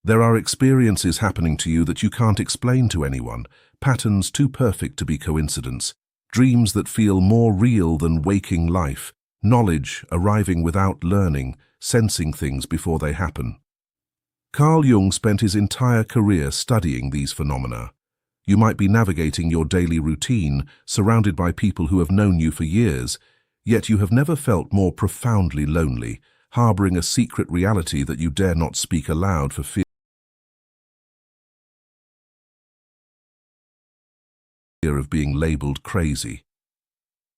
There are experiences happening to you that you can't explain to anyone, patterns too perfect to be coincidence, dreams that feel more real than waking life, knowledge arriving without learning, sensing things before they happen. Carl Jung spent his entire career studying these phenomena. You might be navigating your daily routine, surrounded by people who have known you for years, yet you have never felt more profoundly lonely, harboring a secret reality that you dare not speak aloud for fear of being labeled crazy.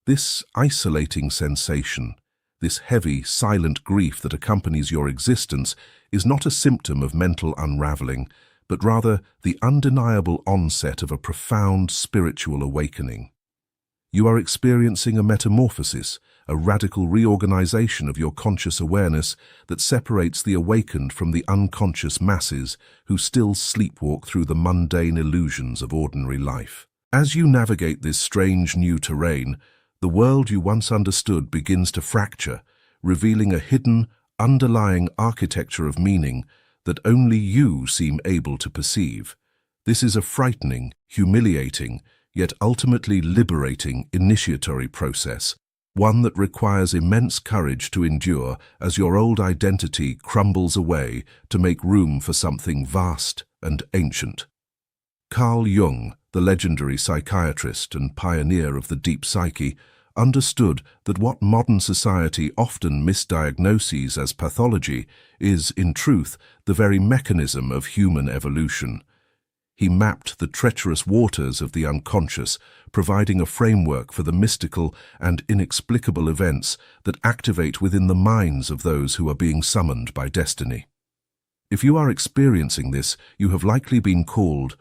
This isolating sensation, this heavy, silent grief that accompanies your existence, is not a symptom of mental unraveling, but rather the undeniable onset of a profound spiritual awakening. You are experiencing a metamorphosis, a radical reorganization of your conscious awareness that separates the awakened from the unconscious masses who still sleepwalk through the mundane illusions of ordinary life. As you navigate this strange new terrain, the world you once understood begins to fracture, revealing a hidden, underlying architecture of meaning that only you seem able to perceive. This is a frightening, humiliating, yet ultimately liberating initiatory process, one that requires immense courage to endure as your old identity crumbles away to make room for something vast and ancient. Carl Jung, the legendary psychiatrist and pioneer of the deep psyche, understood that what modern society often misdiagnoses as pathology is, in truth, the very mechanism of human evolution. He mapped the treacherous waters of the unconscious, providing a framework for the mystical and inexplicable events that activate within the minds of those who are being summoned by destiny. If you are experiencing this, you have likely been pulled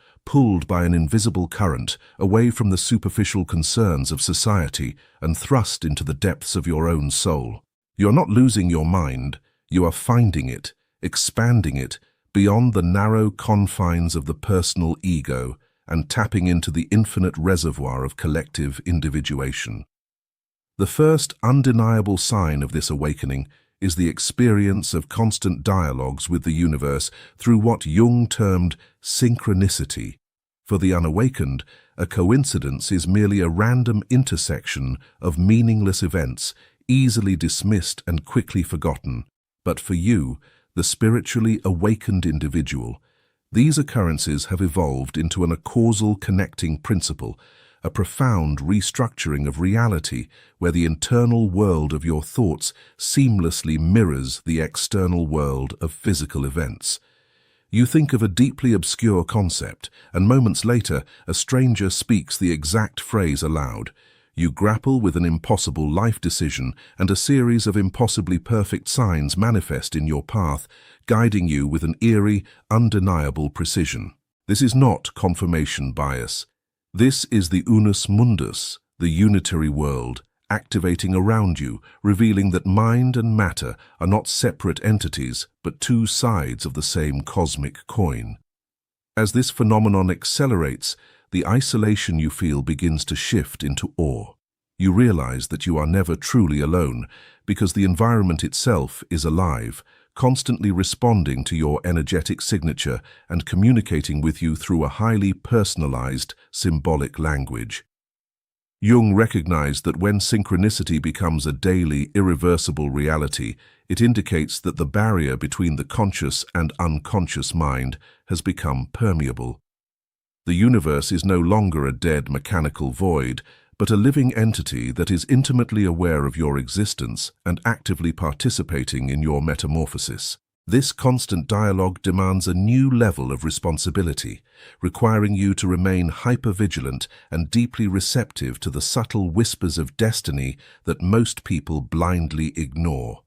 by an invisible current away from the superficial concerns of society and thrust into the depths of your own soul. You are not losing your mind, you are finding it, expanding it beyond the narrow confines of the personal ego and tapping into the infinite reservoir of collective individuation. The first undeniable sign of this awakening is the experience of constant dialogues with the universe through what Jung termed synchronicity. For the unawakened, a coincidence is merely a random intersection of meaningless events, easily dismissed and quickly forgotten. But for you, the spiritually awakened individual, these occurrences have evolved into a causal connecting principle, a profound restructuring of reality where the internal world of your thoughts seamlessly mirrors the external world of physical events. You think of a deeply obscure concept, and moments later, a stranger speaks the exact phrase aloud. You grapple with an impossible life decision, and a series of impossibly perfect signs manifest in your path, guiding you with an eerie, undeniable precision. This is not confirmation bias. This is the unus mundus, the unitary world, activating around you, revealing that mind and matter are not separate entities, but two sides of the same cosmic coin. As this phenomenon accelerates, the isolation you feel begins to shift into awe. You realize that you are never truly alone, because the environment itself is alive, constantly responding to your energetic signature and communicating with you through a highly personalized, symbolic language. Jung recognized that when synchronicity becomes a daily, irreversible reality, it indicates that the barrier between the conscious and unconscious mind has become permeable. The universe is no longer a dead mechanical void, but a living entity that is intimately aware of your existence and actively participating in your metamorphosis. This constant dialogue demands a new level of responsibility, requiring you to remain hyper-vigilant and deeply receptive to the subtle whispers of destiny that most people blindly ignore.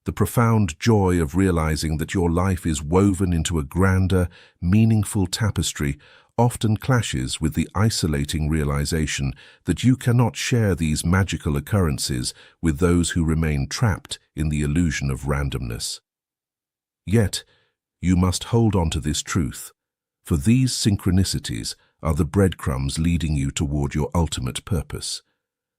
The profound joy of realizing that your life is woven into a grander, meaningful tapestry often clashes with the isolating realization that you cannot share these magical occurrences with those who remain trapped in the illusion of randomness. Yet, you must hold on to this truth, for these synchronicities are the breadcrumbs leading you toward your ultimate purpose.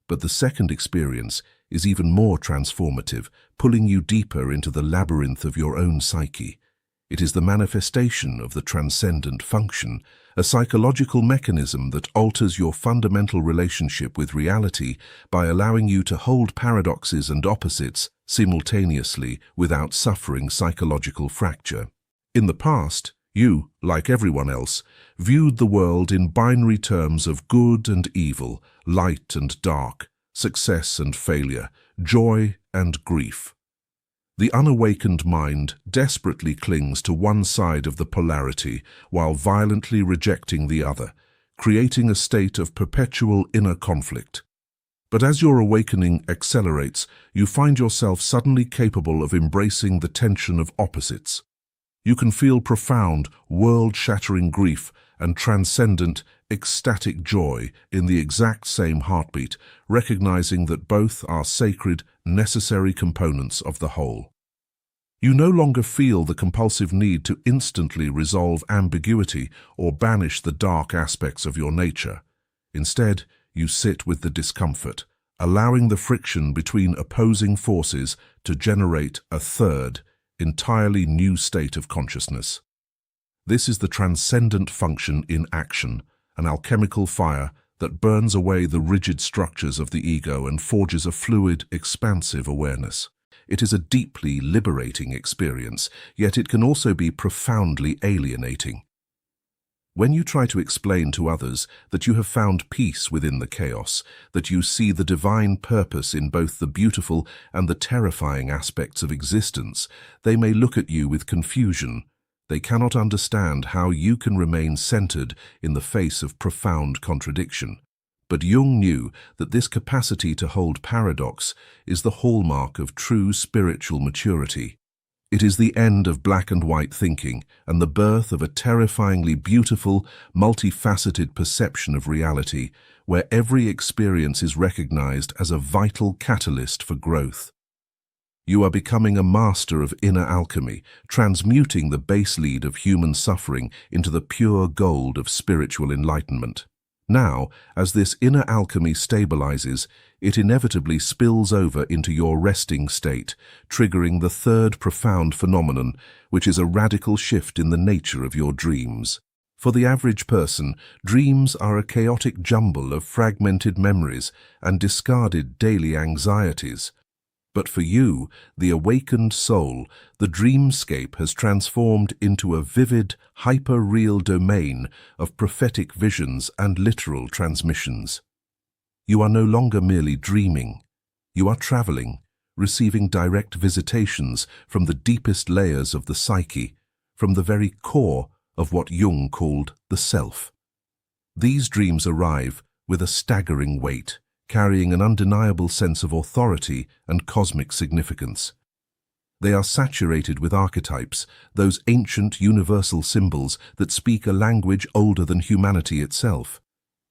But the second experience is even more transformative, pulling you deeper into the labyrinth of your own psyche. It is the manifestation of the transcendent function, a psychological mechanism that alters your fundamental relationship with reality by allowing you to hold paradoxes and opposites simultaneously without suffering psychological fracture. In the past, you, like everyone else, viewed the world in binary terms of good and evil, light and dark, success and failure, joy and grief. The unawakened mind desperately clings to one side of the polarity while violently rejecting the other, creating a state of perpetual inner conflict. But as your awakening accelerates, you find yourself suddenly capable of embracing the tension of opposites. You can feel profound, world-shattering grief and transcendent, ecstatic joy in the exact same heartbeat, recognizing that both are sacred, necessary components of the whole. You no longer feel the compulsive need to instantly resolve ambiguity or banish the dark aspects of your nature. Instead, you sit with the discomfort, allowing the friction between opposing forces to generate a third, entirely new state of consciousness. This is the transcendent function in action, an alchemical fire that burns away the rigid structures of the ego and forges a fluid, expansive awareness. It is a deeply liberating experience, yet it can also be profoundly alienating. When you try to explain to others that you have found peace within the chaos, that you see the divine purpose in both the beautiful and the terrifying aspects of existence, they may look at you with confusion. They cannot understand how you can remain centered in the face of profound contradiction. But Jung knew that this capacity to hold paradox is the hallmark of true spiritual maturity. It is the end of black and white thinking and the birth of a terrifyingly beautiful, multifaceted perception of reality, where every experience is recognized as a vital catalyst for growth. You are becoming a master of inner alchemy, transmuting the base lead of human suffering into the pure gold of spiritual enlightenment. Now, as this inner alchemy stabilizes, it inevitably spills over into your resting state, triggering the third profound phenomenon, which is a radical shift in the nature of your dreams. For the average person, dreams are a chaotic jumble of fragmented memories and discarded daily anxieties. But for you, the awakened soul, the dreamscape has transformed into a vivid, hyper-real domain of prophetic visions and literal transmissions. You are no longer merely dreaming. You are traveling, receiving direct visitations from the deepest layers of the psyche, from the very core of what Jung called the self. These dreams arrive with a staggering weight, carrying an undeniable sense of authority and cosmic significance. They are saturated with archetypes, those ancient universal symbols that speak a language older than humanity itself.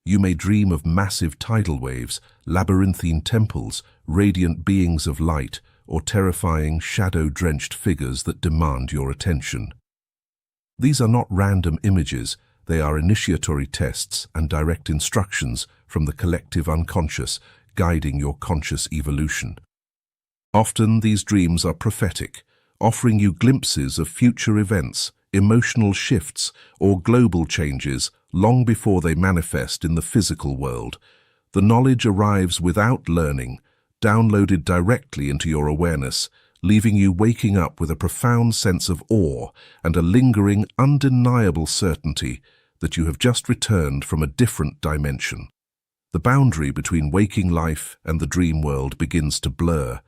You may dream of massive tidal waves, labyrinthine temples, radiant beings of light, or terrifying, shadow-drenched figures that demand your attention. These are not random images. They are initiatory tests and direct instructions from the collective unconscious, guiding your conscious evolution. Often these dreams are prophetic, offering you glimpses of future events, emotional shifts, or global changes long before they manifest in the physical world. The knowledge arrives without learning, downloaded directly into your awareness, leaving you waking up with a profound sense of awe and a lingering, undeniable certainty that you have just returned from a different dimension. The boundary between waking life and the dream world begins to blur,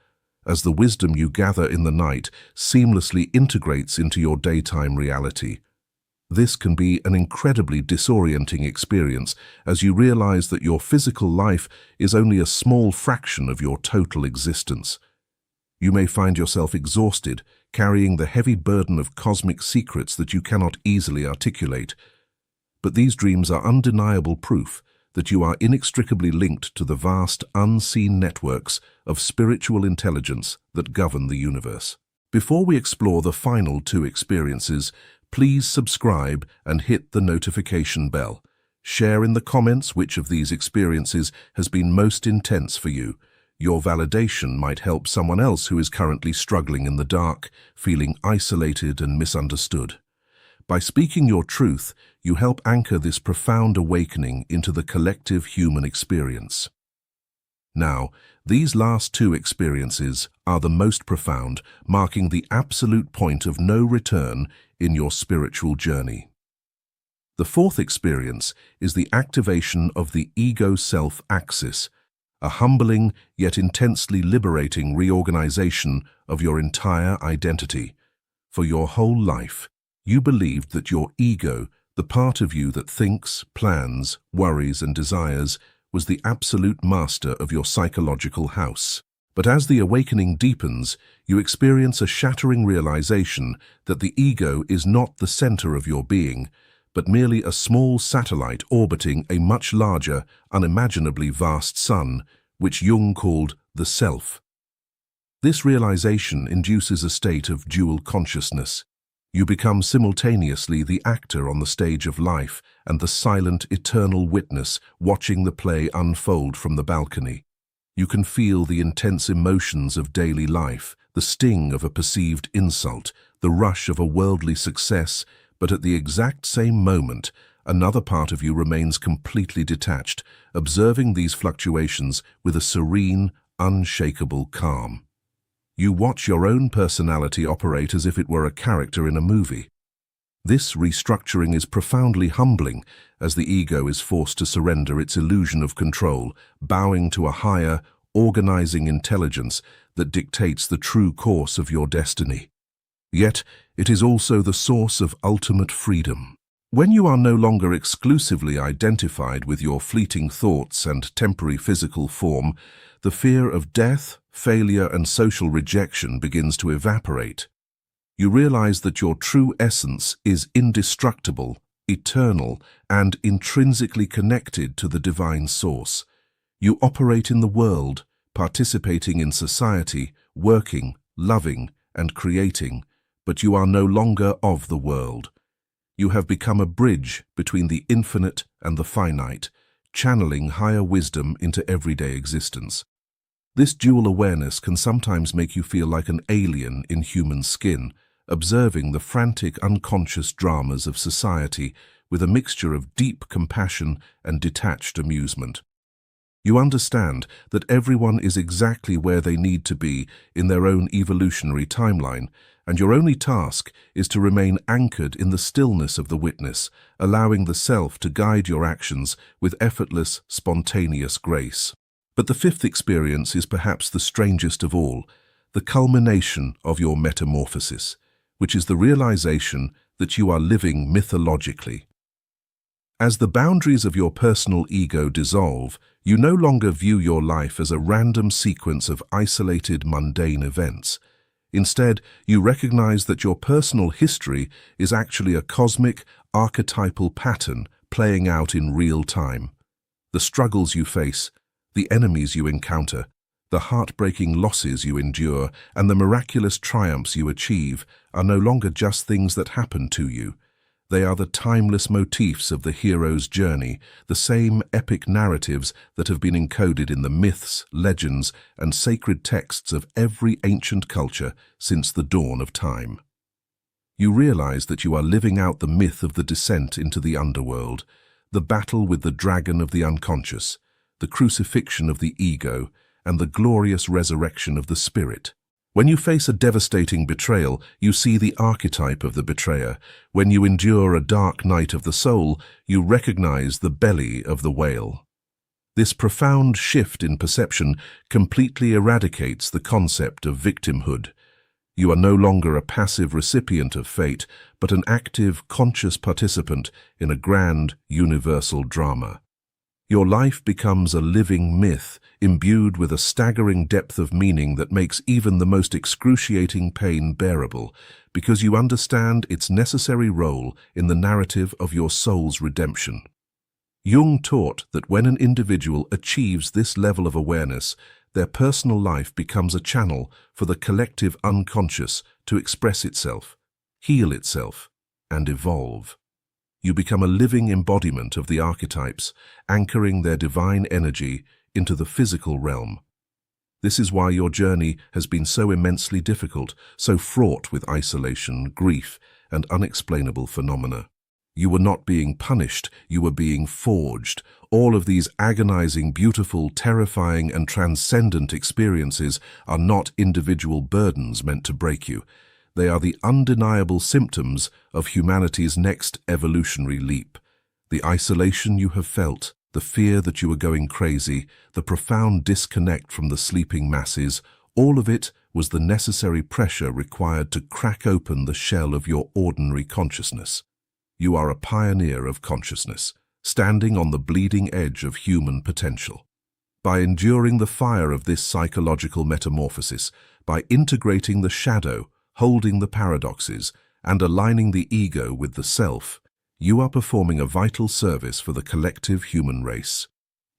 as the wisdom you gather in the night seamlessly integrates into your daytime reality. This can be an incredibly disorienting experience as you realize that your physical life is only a small fraction of your total existence. You may find yourself exhausted, carrying the heavy burden of cosmic secrets that you cannot easily articulate. But these dreams are undeniable proof that you are inextricably linked to the vast, unseen networks of spiritual intelligence that govern the universe. Before we explore the final two experiences, please subscribe and hit the notification bell. Share in the comments which of these experiences has been most intense for you. Your validation might help someone else who is currently struggling in the dark, feeling isolated and misunderstood. By speaking your truth, you help anchor this profound awakening into the collective human experience. Now, these last two experiences are the most profound, marking the absolute point of no return in your spiritual journey. The fourth experience is the activation of the ego-self axis, a humbling yet intensely liberating reorganization of your entire identity. For your whole life, you believed that your ego, the part of you that thinks, plans, worries, and desires, was the absolute master of your psychological house. But as the awakening deepens, you experience a shattering realization that the ego is not the center of your being, but merely a small satellite orbiting a much larger, unimaginably vast sun, which Jung called the self. This realization induces a state of dual consciousness. You become simultaneously the actor on the stage of life and the silent, eternal witness watching the play unfold from the balcony. You can feel the intense emotions of daily life, the sting of a perceived insult, the rush of a worldly success, but at the exact same moment, another part of you remains completely detached, observing these fluctuations with a serene, unshakable calm. You watch your own personality operate as if it were a character in a movie. This restructuring is profoundly humbling, as the ego is forced to surrender its illusion of control, bowing to a higher, organizing intelligence that dictates the true course of your destiny. Yet, it is also the source of ultimate freedom. When you are no longer exclusively identified with your fleeting thoughts and temporary physical form, the fear of death, failure, and social rejection begins to evaporate. You realize that your true essence is indestructible, eternal, and intrinsically connected to the divine source. You operate in the world, participating in society, working, loving, and creating, but you are no longer of the world. You have become a bridge between the infinite and the finite, channeling higher wisdom into everyday existence. This dual awareness can sometimes make you feel like an alien in human skin, observing the frantic unconscious dramas of society with a mixture of deep compassion and detached amusement. You understand that everyone is exactly where they need to be in their own evolutionary timeline, and your only task is to remain anchored in the stillness of the witness, allowing the self to guide your actions with effortless, spontaneous grace. But the fifth experience is perhaps the strangest of all, the culmination of your metamorphosis, which is the realization that you are living mythologically. As the boundaries of your personal ego dissolve, you no longer view your life as a random sequence of isolated, mundane events. Instead, you recognize that your personal history is actually a cosmic, archetypal pattern playing out in real time. The struggles you face, the enemies you encounter, the heartbreaking losses you endure, and the miraculous triumphs you achieve are no longer just things that happen to you. They are the timeless motifs of the hero's journey, the same epic narratives that have been encoded in the myths, legends, and sacred texts of every ancient culture since the dawn of time. You realize that you are living out the myth of the descent into the underworld, the battle with the dragon of the unconscious, the crucifixion of the ego, and the glorious resurrection of the spirit. When you face a devastating betrayal, you see the archetype of the betrayer. When you endure a dark night of the soul, you recognize the belly of the whale. This profound shift in perception completely eradicates the concept of victimhood. You are no longer a passive recipient of fate, but an active, conscious participant in a grand, universal drama. Your life becomes a living myth, imbued with a staggering depth of meaning that makes even the most excruciating pain bearable, because you understand its necessary role in the narrative of your soul's redemption. Jung taught that when an individual achieves this level of awareness, their personal life becomes a channel for the collective unconscious to express itself, heal itself, and evolve. You become a living embodiment of the archetypes, anchoring their divine energy into the physical realm. This is why your journey has been so immensely difficult, so fraught with isolation, grief, and unexplainable phenomena. You were not being punished, you were being forged. All of these agonizing, beautiful, terrifying, and transcendent experiences are not individual burdens meant to break you. They are the undeniable symptoms of humanity's next evolutionary leap. The isolation you have felt, the fear that you were going crazy, the profound disconnect from the sleeping masses, all of it was the necessary pressure required to crack open the shell of your ordinary consciousness. You are a pioneer of consciousness, standing on the bleeding edge of human potential. By enduring the fire of this psychological metamorphosis, by integrating the shadow, holding the paradoxes, and aligning the ego with the self, you are performing a vital service for the collective human race.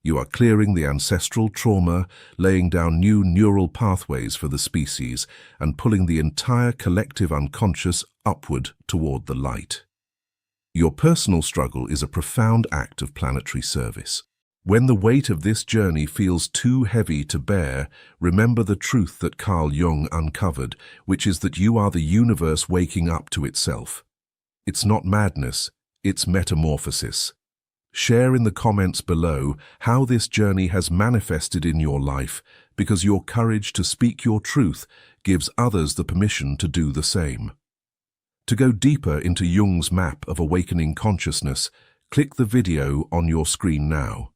You are clearing the ancestral trauma, laying down new neural pathways for the species, and pulling the entire collective unconscious upward toward the light. Your personal struggle is a profound act of planetary service. When the weight of this journey feels too heavy to bear, remember the truth that Carl Jung uncovered, which is that you are the universe waking up to itself. It's not madness, it's metamorphosis. Share in the comments below how this journey has manifested in your life, because your courage to speak your truth gives others the permission to do the same. To go deeper into Jung's map of awakening consciousness, click the video on your screen now.